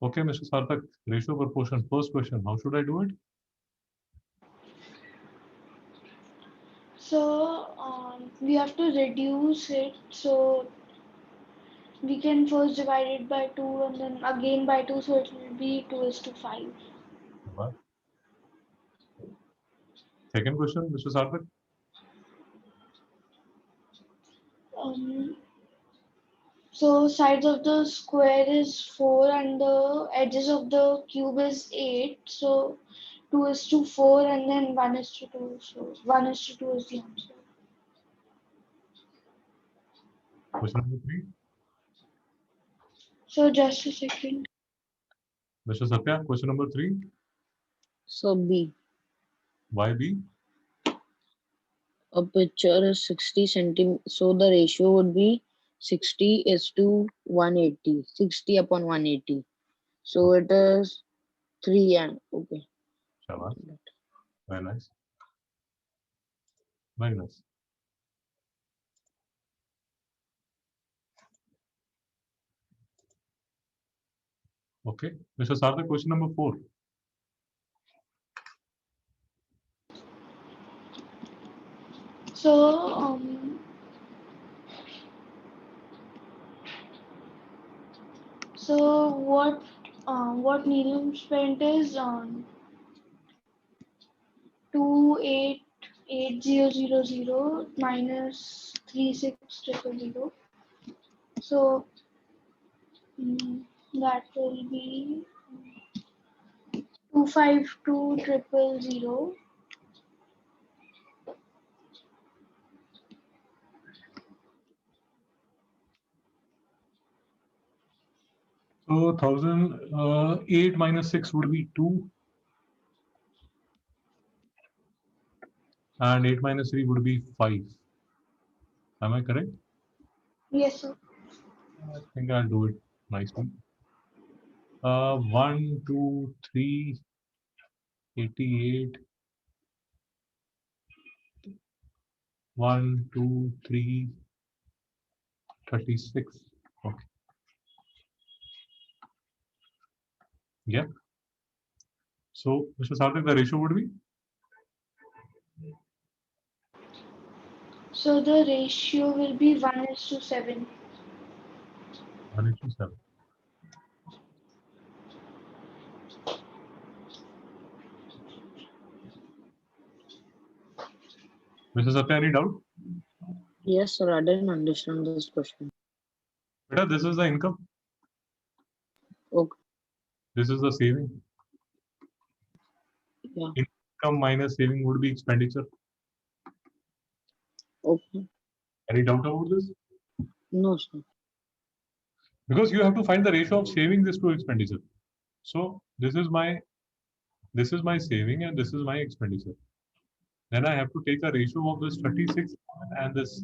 Okay, Mr. Sarthak, ratio proportion. First question, how should I do it? So we have to reduce it. So we can first divide it by 2 and then again by 2. So it will be 2:5. What? Second question, Mr. Sarthak. Um, so sides of the square is 4 and the edges of the cube is 8. So 2:4 and then 1:2. So 1:2 is the answer. Question number 3. So just a second. Mr. Satya, question number 3. So B. Why B? A picture is 60 centimeters. So the ratio would be 60 is to 180. 60 upon 180. So it is 3 and okay. Shabash. Very nice. Very nice. Okay. Mr. Sarthak, question number 4. So so what Neelam spent is on 288000 minus 36000. So that will be 252000. So 1008 minus 6 would be 2. And 8 minus 3 would be 5. Am I correct? Yes, sir. I think I'll do it nicely. 1, 2, 3, 88. 1, 2, 3, 36. Okay. Yeah. So, Mr. Sarthak, the ratio would be? So the ratio will be 1:7. 1:7. Mr. Satya, any doubt? Yes, sir. I didn't understand this question. Beta, this is the income. Okay. This is the saving. Yeah. Income minus saving would be expenditure. Okay. Any doubt about this? No, sir. Because you have to find the ratio of savings to expenditure. So this is my saving and this is my expenditure. Then I have to take a ratio of this 36 and this.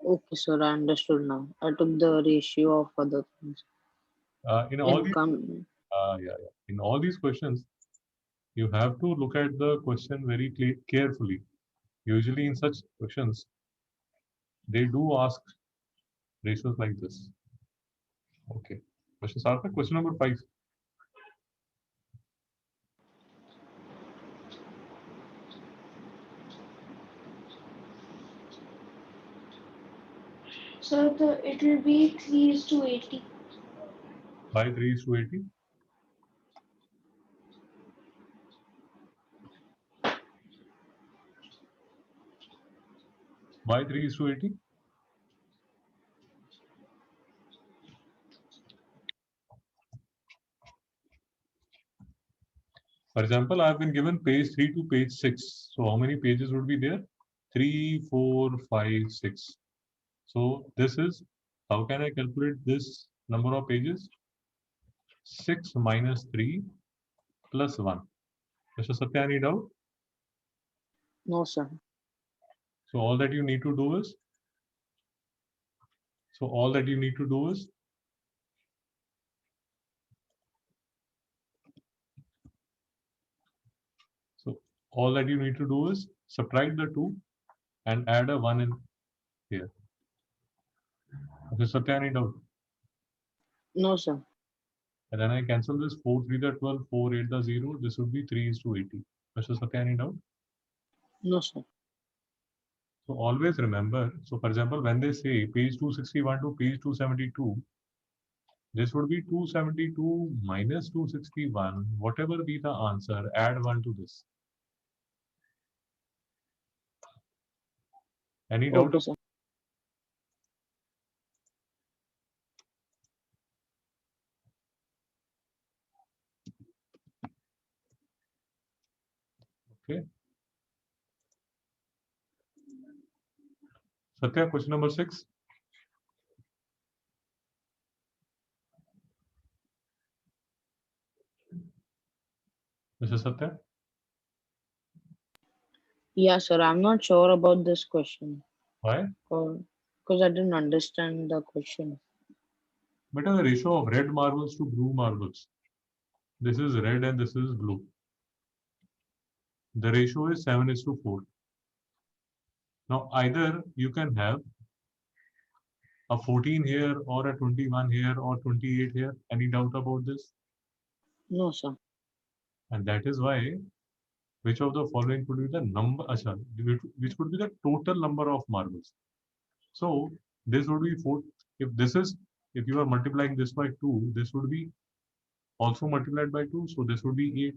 Okay, sir. I understood now. I took the ratio of other things. In all these, Income. In all these questions, you have to look at the question very carefully. Usually, in such questions, they do ask ratios like this. Okay, Mr. Sarthak, question number 5. So it will be 3:80. Why 3:80? Why 3:80? For example, I have been given page 3 to page 6. So how many pages would be there? 3, 4, 5, 6. So this is, how can I calculate this number of pages? 6 minus 3 plus 1. Mr. Satya, any doubt? No, sir. So all that you need to do is, so all that you need to do is, so all that you need to do is subtract the 2 and add a 1 in here. Mr. Satya, any doubt? No, sir. And then I cancel this 4 3 the 12, 4 8 the 0. This would be 3:80. Mr. Satya, any doubt? No, sir. So always remember, so for example, when they say page 261 to page 272, this would be 272 minus 261, whatever be the answer, add 1 to this. Any doubt? Okay, sir. Okay. Satya, question number 6. Mr. Satya? Yeah, sir. I'm not sure about this question. Why? Because I didn't understand the question. What is the ratio of red marbles to blue marbles? This is red and this is blue. The ratio is 7:4. Now, either you can have a 14 here or a 21 here or 28 here. Any doubt about this? No, sir. And that is why, which of the following could be the number, which could be the total number of marbles? So this would be 4. If you are multiplying this by 2, this would be also multiplied by 2. So this would be 8.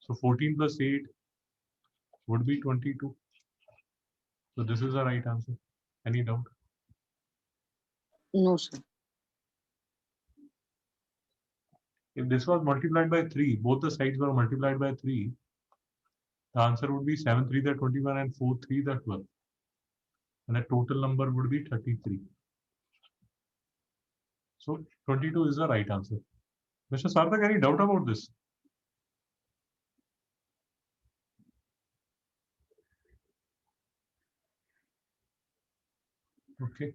So 14 plus 8 would be 22. So this is the right answer. Any doubt? No, sir. If this was multiplied by 3, both the sides were multiplied by 3, the answer would be 7 3 the 21 and 4 3 the 12. And the total number would be 33. So 22 is the right answer. Mr. Sarthak, any doubt about this? Okay.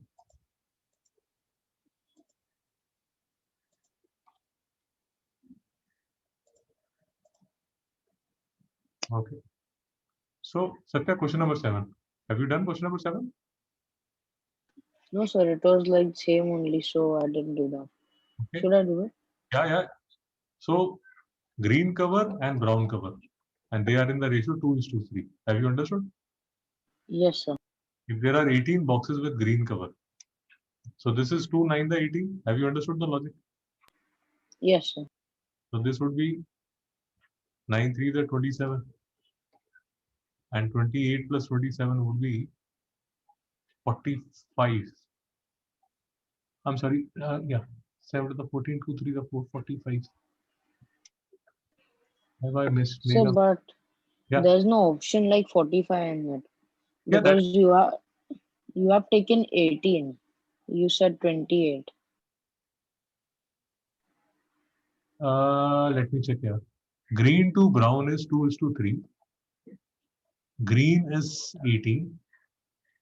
Okay. So, Satya, question number 7. Have you done question number 7? No, sir. It was like same only, so I didn't do that. Okay. Should I do it? Yeah. So, green cover and brown cover. And they are in the ratio 2:3. Have you understood? Yes, sir. If there are 18 boxes with green cover, so this is 2 9 the 18. Have you understood the logic? Yes, sir. So this would be 9 3 the 27. And 28 plus 27 would be 45. I'm sorry. Yeah. 7 to the 14, 2 3 the 4, 45. Have I missed? Sir, but Yeah. there's no option like 45 in it. Yeah, that- Because you have taken 18. You said 28. Let me check here. Green to brown is 2:3. Green is 18.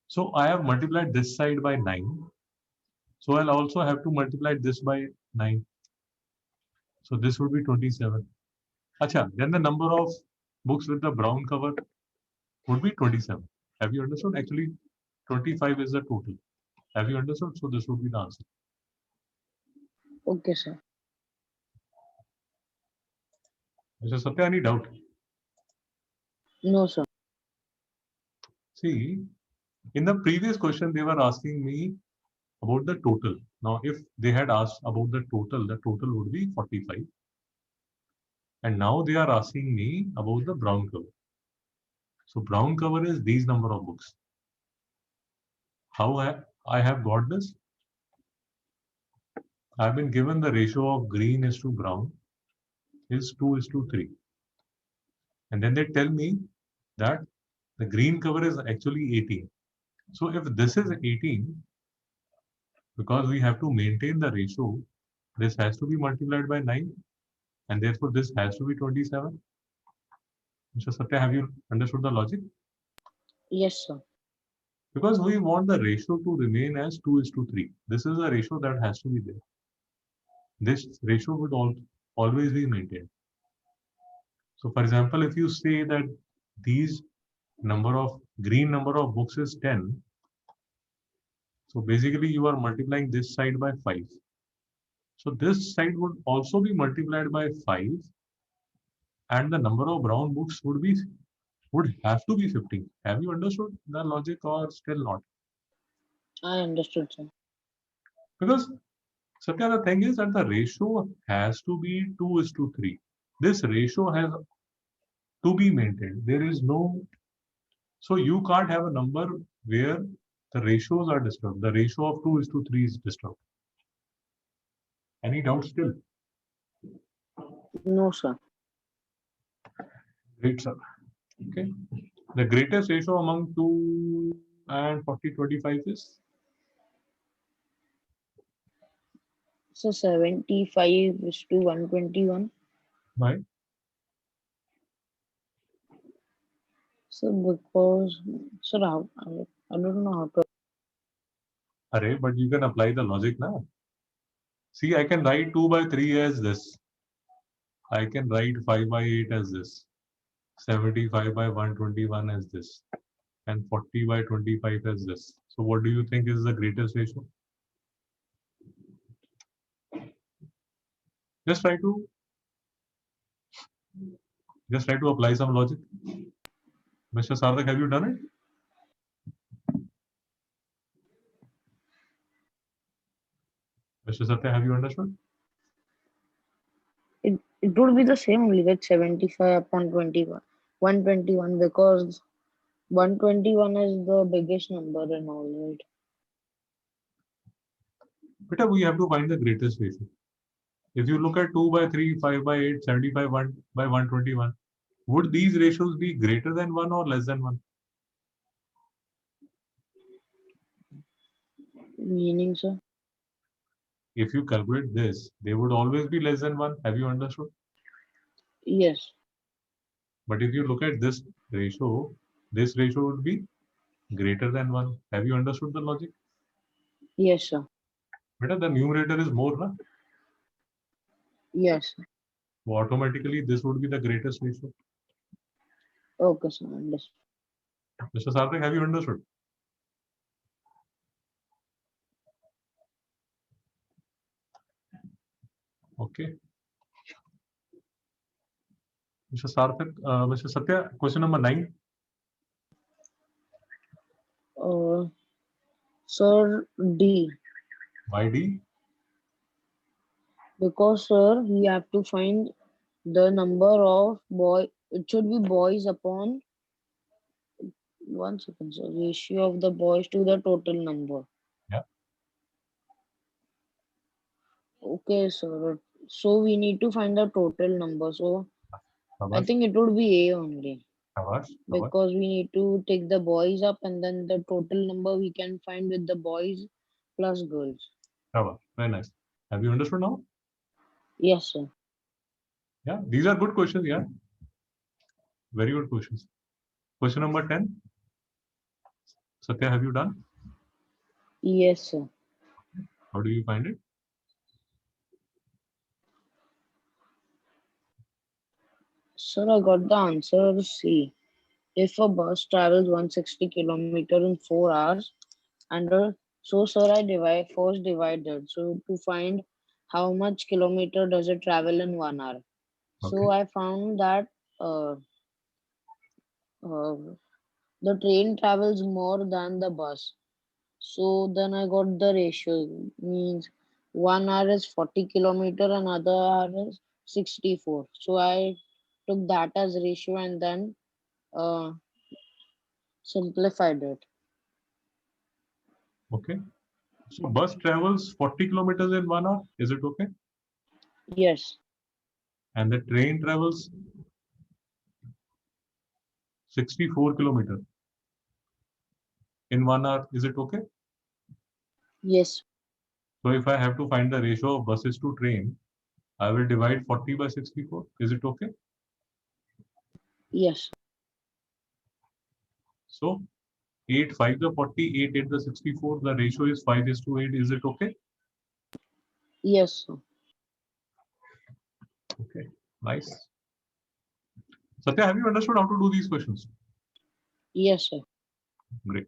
So I have multiplied this side by 9. So I'll also have to multiply this by 9. So this would be 27. Acha, then the number of books with the brown cover would be 27. Have you understood? Actually, 25 is the total. Have you understood? So this would be the answer. Okay, sir. Mr. Satya, any doubt? No, sir. See, in the previous question, they were asking me about the total. Now, if they had asked about the total would be 45. And now they are asking me about the brown cover. So brown cover is these number of books. How I have got this? I've been given the ratio of green is to brown is 2:3. And then they tell me that the green cover is actually 18. So if this is 18, because we have to maintain the ratio, this has to be multiplied by 9. And therefore this has to be 27. Mr. Satya, have you understood the logic? Yes, sir. Because we want the ratio to remain as 2:3. This is a ratio that has to be there. This ratio would always be maintained. So for example, if you say that these green number of books is 10, so basically you are multiplying this side by 5. So this side would also be multiplied by 5, and the number of brown books would have to be 50. Have you understood the logic or still not? I understood, sir. Because Satya, the thing is that the ratio has to be 2:3. This ratio has to be maintained. There is no, so you can't have a number where the ratios are disturbed. The ratio of 2:3 is disturbed. Any doubt still? No, sir. Great, sir. Okay. The greatest ratio among 2 and 40/25 is? So 75:121. Why? So because, sir, I don't know how to. Array, but you can apply the logic now. See, I can write 2/3 as this. I can write 5/8 as this. 75/121 as this. And 40/25 as this. So what do you think is the greatest ratio? Just try to apply some logic. Mr. Sarthak, have you done it? Mr. Satya, have you understood? It would be the same only, like 75/21, 121, because 121 is the biggest number and all, right? But we have to find the greatest ratio. If you look at 2/3, 5/8, 75/121, would these ratios be greater than 1 or less than 1? Meaning, sir? If you calculate this, they would always be less than 1. Have you understood? Yes. But if you look at this ratio would be greater than 1. Have you understood the logic? Yes, sir. Better the numerator is more, na? Yes, sir. So automatically this would be the greatest ratio. Okay, sir. Understood. Mr. Sarthak, have you understood? Okay. Mr. Sarthak, Mr. Satya, question number 9. Sir, D. Why D? Because, sir, we have to find the number of it should be boys upon, 1 second, sir, ratio of the boys to the total number. Yeah. Okay, sir. So we need to find the total number. So I Shabash, think it would be A only, shabash, shabash, because we need to take the boys up and then the total number we can find with the boys plus girls. shabash. Very nice. Have you understood now? Yes, sir. Yeah, these are good questions. Yeah, very good questions. Question number 10. Satya, have you done? Yes, sir. How do you find it? Sir, I got the answer C. If a bus travels 160 kilometers in 4 hours, and so sir, I first divide that. So to find how much kilometer does it travel in 1 hour. Okay. So I found that uh, uh, the train travels more than the bus. So then I got the ratio, means 1 hour is 40 kilometer, another hour is 64. So I took that as ratio and then uh, simplified it. Okay. So bus travels 40 kilometers in 1 hour. Is it okay? Yes, And the train travels 64 kilometers in 1 hour. Is it okay? yes, So if I have to find the ratio of buses to train, I will divide 40 by 64. Is it okay? yes, So 8 5 the 40, 8 8 the 64. The ratio is 5:8. Is it okay? yes, sir. Okay. Nice. Satya, have you understood how to do these questions? Yes, sir. Great.